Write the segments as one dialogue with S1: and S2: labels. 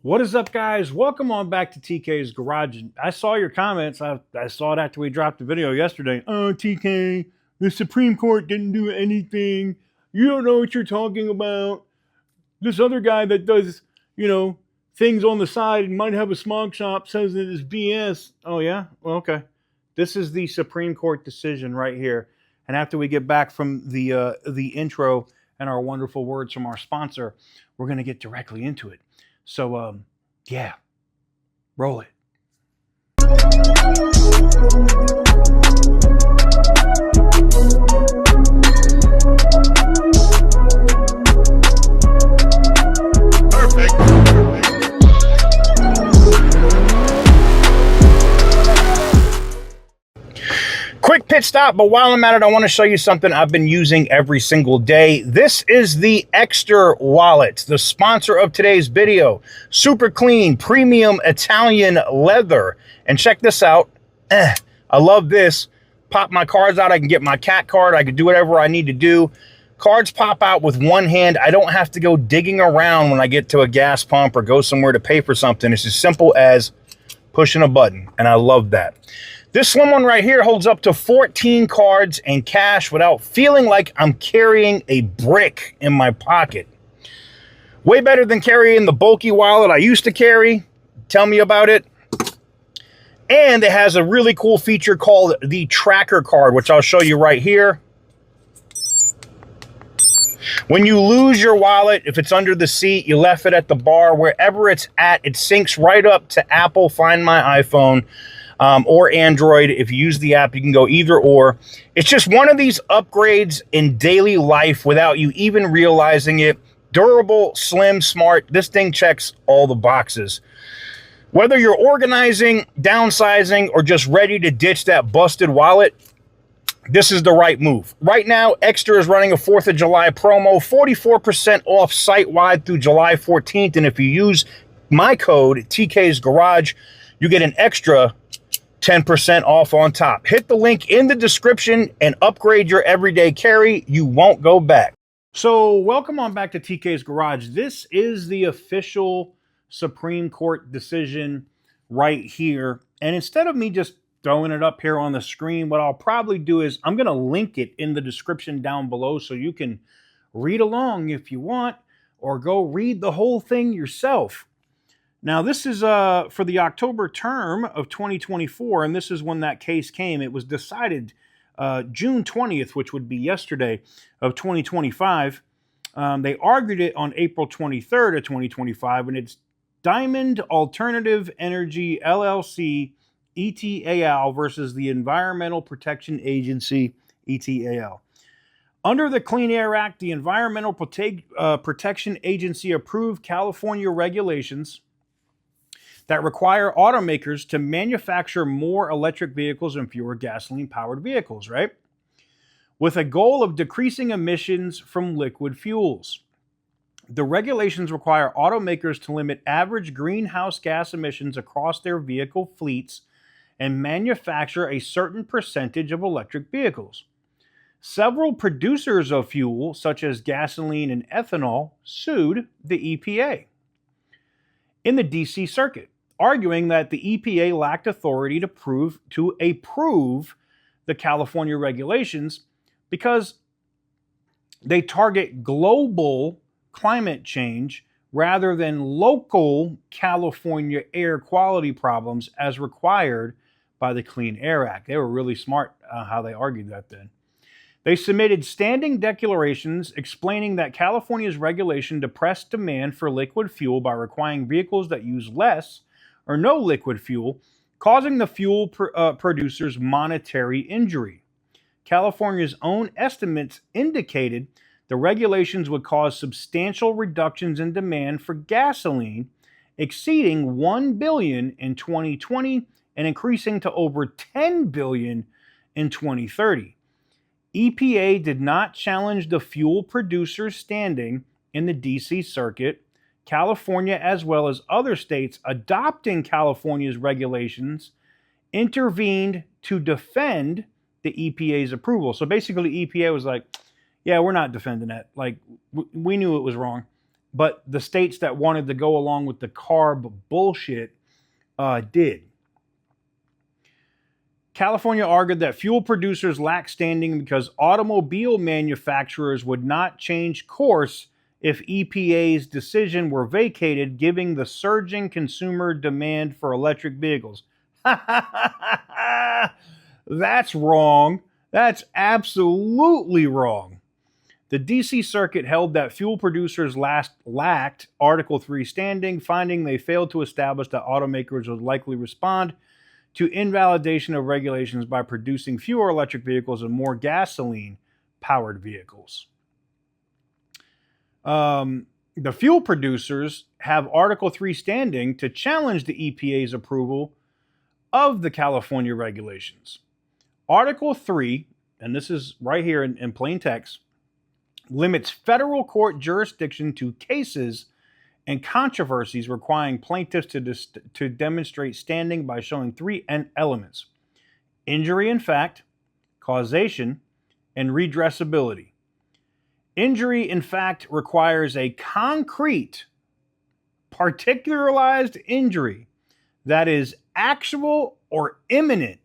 S1: What is up, guys? Welcome on back to TK's Garage. I saw your comments. I saw it after we dropped the video yesterday. Oh, TK, the Supreme Court didn't do anything. You don't know what you're talking about. This other guy that does, things on the side and might have a smog shop says it is BS. Oh, yeah? Well, okay. This is the Supreme Court decision right here. And after we get back from the intro and our wonderful words from our sponsor, we're going to get directly into it. So, yeah, roll it. Quick pit stop, but while I'm at it, I want to show you something I've been using every single day. This is the Extra wallet, the sponsor of today's video. Super clean, premium Italian leather. And check this out. I love this. Pop my cards out. I can get my cat card. I can do whatever I need to do. Cards pop out with one hand. I don't have to go digging around when I get to a gas pump or go somewhere to pay for something. It's as simple as pushing a button, and I love that. This slim one right here holds up to 14 cards and cash without feeling like I'm carrying a brick in my pocket. Way better than carrying the bulky wallet I used to carry. Tell me about it. And it has a really cool feature called the tracker card, which I'll show you right here. When you lose your wallet, if it's under the seat, you left it at the bar, wherever it's at, it syncs right up to Apple Find My iPhone. Or Android. If you use the app, you can go either or. It's just one of these upgrades in daily life without you even realizing it. Durable, slim, smart. This thing checks all the boxes. Whether you're organizing, downsizing, or just ready to ditch that busted wallet, this is the right move. Right now, Extra is running a 4th of July promo, 44% off site-wide through July 14th. And if you use my code, TK's Garage, you get an extra 10% off on top. Hit the link in the description and upgrade your everyday carry. You won't go back. So welcome on back to TK's Garage. This is the official Supreme Court decision right here. And instead of me just throwing it up here on the screen, what I'll probably do is I'm going to link it in the description down below so you can read along if you want, or go read the whole thing yourself. Now, this is for the October term of 2024, and this is when that case came. It was decided June 20th, which would be yesterday, of 2025. They argued it on April 23rd of 2025, and it's Diamond Alternative Energy, LLC, ETAL, versus the Environmental Protection Agency, ETAL. Under the Clean Air Act, the Environmental Protection Agency approved California regulations that require automakers to manufacture more electric vehicles and fewer gasoline-powered vehicles, right? With a goal of decreasing emissions from liquid fuels. The regulations require automakers to limit average greenhouse gas emissions across their vehicle fleets and manufacture a certain percentage of electric vehicles. Several producers of fuel, such as gasoline and ethanol, sued the EPA in the D.C. Circuit, arguing that the EPA lacked authority to approve the California regulations because they target global climate change rather than local California air quality problems as required by the Clean Air Act. They were really smart how they argued that then. They submitted standing declarations explaining that California's regulation depressed demand for liquid fuel by requiring vehicles that use less or no liquid fuel, causing the fuel producers monetary injury. California's own estimates indicated the regulations would cause substantial reductions in demand for gasoline, exceeding 1 billion in 2020 and increasing to over 10 billion in 2030. EPA did not challenge the fuel producers' standing in the D.C. Circuit. California, as well as other states adopting California's regulations, intervened to defend the EPA's approval. So basically, EPA was like, yeah, we're not defending that. Like, we knew it was wrong. but the states that wanted to go along with the CARB bullshit did. California argued that fuel producers lack standing because automobile manufacturers would not change course if EPA's decision were vacated, giving the surging consumer demand for electric vehicles. That's wrong. That's absolutely wrong. The D.C. Circuit held that fuel producers lacked Article 3 standing, finding they failed to establish that automakers would likely respond to invalidation of regulations by producing fewer electric vehicles and more gasoline-powered vehicles. The fuel producers have Article 3 standing to challenge the EPA's approval of the California regulations. Article 3, and this is right here in plain text, limits federal court jurisdiction to cases and controversies requiring plaintiffs to demonstrate standing by showing three elements: injury in fact, causation, and redressability. Injury in fact requires a concrete, particularized injury that is actual or imminent,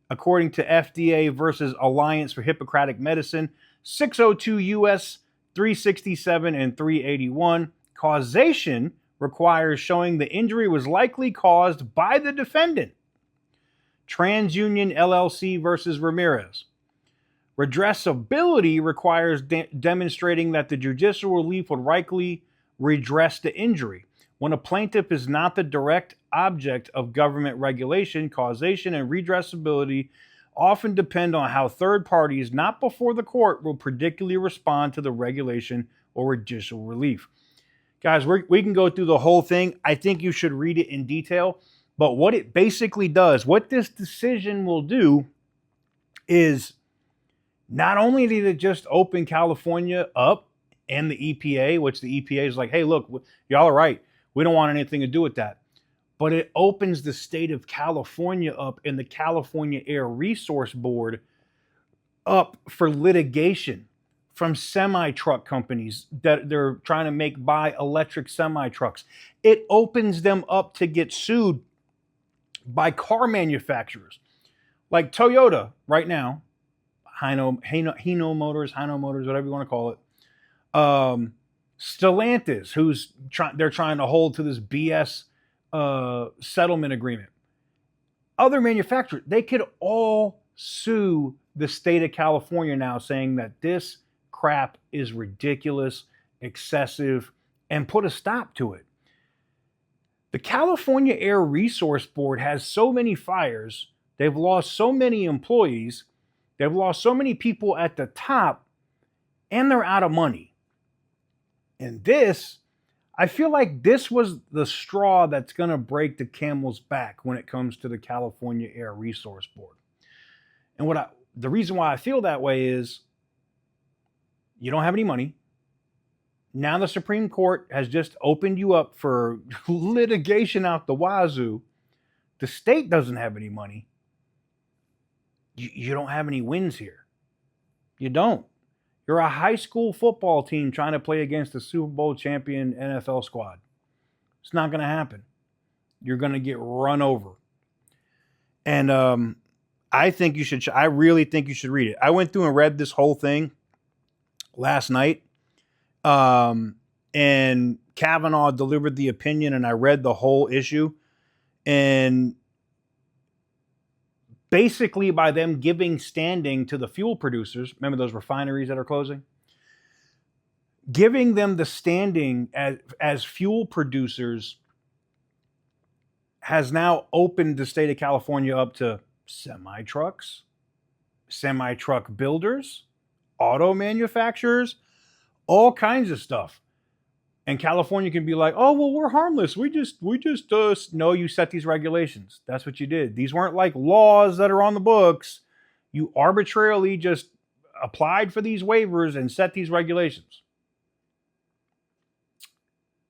S1: according to FDA versus Alliance for Hippocratic Medicine, 602 U.S. 367 and 381. Causation requires showing the injury was likely caused by the defendant. TransUnion LLC versus Ramirez. Redressability requires demonstrating that the judicial relief would likely redress the injury. When a plaintiff is not the direct object of government regulation, causation and redressability often depend on how third parties, not before the court, will particularly respond to the regulation or judicial relief. Guys, we can go through the whole thing. I think you should read it in detail. But what it basically does, what this decision will do, is not only did it just open California up and the EPA, which the EPA is like, hey, look, y'all are right. We don't want anything to do with that. But it opens the state of California up and the California Air Resource Board up for litigation from semi-truck companies that they're trying to buy electric semi-trucks. It opens them up to get sued by car manufacturers like Toyota right now, Hino Motors, whatever you want to call it. Stellantis, they're trying to hold to this BS settlement agreement. Other manufacturers, they could all sue the state of California now, saying that this crap is ridiculous, excessive, and put a stop to it. The California Air Resource Board has so many fires, they've lost so many employees, they've lost so many people at the top, and they're out of money. And this, I feel like this was the straw that's going to break the camel's back when it comes to the California Air Resource Board. And the reason why I feel that way is you don't have any money. Now the Supreme Court has just opened you up for litigation out the wazoo. The state doesn't have any money. You don't have any wins here. You don't. You're a high school football team trying to play against the Super Bowl champion NFL squad. It's not going to happen. You're going to get run over. And I really think you should read it. I went through and read this whole thing last night. And Kavanaugh delivered the opinion, and I read the whole issue. And basically, by them giving standing to the fuel producers, remember those refineries that are closing? Giving them the standing as fuel producers has now opened the state of California up to semi-trucks, semi-truck builders, auto manufacturers, all kinds of stuff. And California can be like, oh, well, we're harmless. We just no, you set these regulations. That's what you did. These weren't like laws that are on the books. You arbitrarily just applied for these waivers and set these regulations.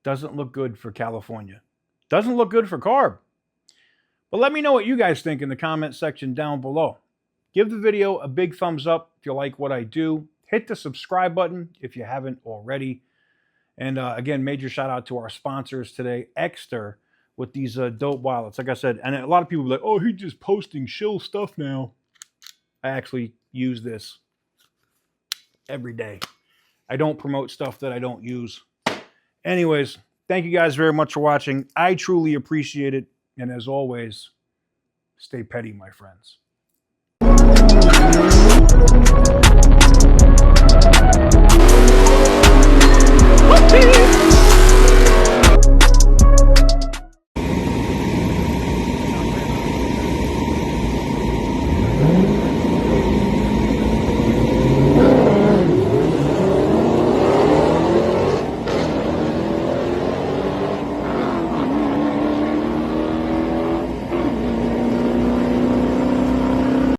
S1: Doesn't look good for California. Doesn't look good for CARB. But let me know what you guys think in the comment section down below. Give the video a big thumbs up if you like what I do. Hit the subscribe button if you haven't already. And again, major shout out to our sponsors today, Exter, with these dope wallets. Like I said, and a lot of people are like, oh, he's just posting shill stuff now. I actually use this every day. I don't promote stuff that I don't use. Anyways, thank you guys very much for watching. I truly appreciate it. And as always, stay petty, my friends.